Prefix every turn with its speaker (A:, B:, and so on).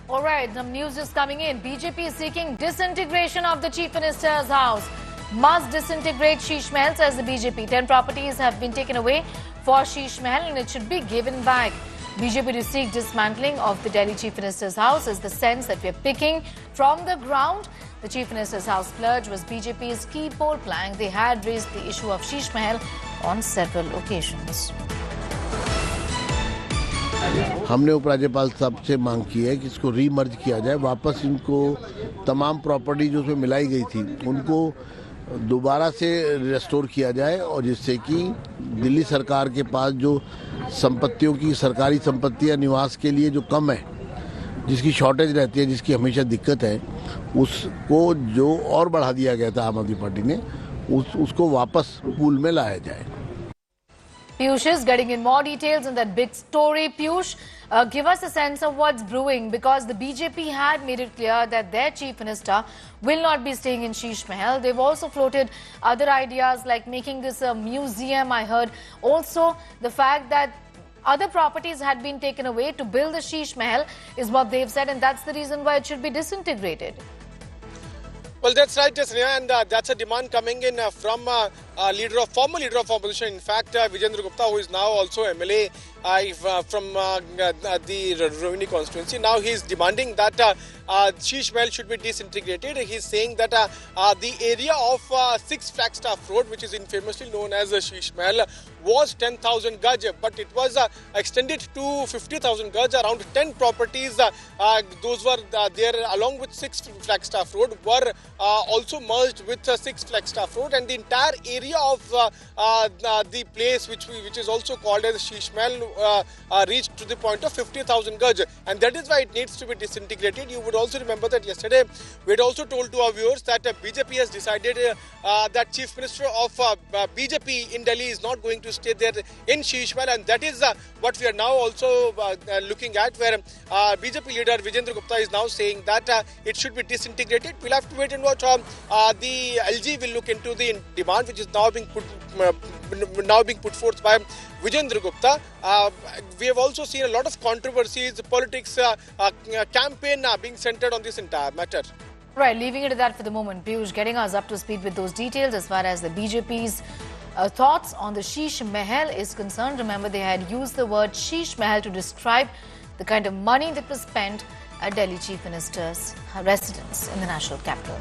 A: All right, some news is coming in. BJP is seeking disintegration of the Chief Minister's house. Must disintegrate Sheesh Mahal, says the BJP. 10 properties have been taken away for Sheesh Mahal and it should be given back. BJP to seek dismantling of the Delhi Chief Minister's house is the sense that we are picking from the ground. The Chief Minister's house purge was BJP's key poll plank. They had raised the issue of Sheesh Mahal on several occasions.
B: हमने उपराज्यपाल साहब से मांग की है कि इसको रीमर्ज किया जाए, वापस इनको तमाम प्रॉपर्टी जो उसमें मिलाई गई थी उनको दोबारा से रेस्टोर किया जाए और जिससे कि दिल्ली सरकार के पास जो संपत्तियों की सरकारी संपत्तियां निवास के लिए जो कम है, जिसकी शॉर्टेज रहती है, जिसकी हमेशा दिक्कत है, उसको जो और बढ़ा दिया गया था आम आदमी पार्टी ने, उसको वापस पूल में लाया जाए।
A: Piyush is getting in more details on that big story. Piyush, give us a sense of what's brewing, because the BJP had made it clear that their chief minister will not be staying in Sheesh Mahal. They've also floated other ideas like making this a museum, I heard. Also, the fact that other properties had been taken away to build the Sheesh Mahal is what they've said, and that's the reason why it should be disintegrated.
C: Well, that's right, Sneha, and that's a demand coming in from former leader of opposition. In fact, Vijendra Gupta, who is now also MLA from the Rohini constituency. Now he is demanding that Sheesh Mahal should be disintegrated. He is saying that the area of 6 Flagstaff Road, which is infamously known as Sheesh Mahal, was 10,000 gaj, but it was extended to 50,000 gaj. Around 10 properties, those were there along with 6 Flagstaff Road, were also merged with 6 Flagstaff Road, and the entire area of the place, which is also called as Sheesh Mahal, reached to the point of 50,000 gaj, and that is why it needs to be disintegrated. You would also remember that yesterday we had also told to our viewers that BJP has decided that Chief Minister of BJP in Delhi is not going to stay there in Sheesh Mahal, and that is what we are now also looking at, where BJP leader Vijendra Gupta is now saying that it should be disintegrated. We'll have to wait and watch how the LG will look into the demand, which is now being put forth by Vijendra Gupta. We have also seen a lot of controversies, politics, campaign being centered on this entire matter.
A: Right, leaving it at that for the moment. Piyush getting us up to speed with those details as far as the BJP's thoughts on the Sheesh Mahal is concerned. Remember, they had used the word Sheesh Mahal to describe the kind of money that was spent at Delhi Chief Minister's residence in the national capital.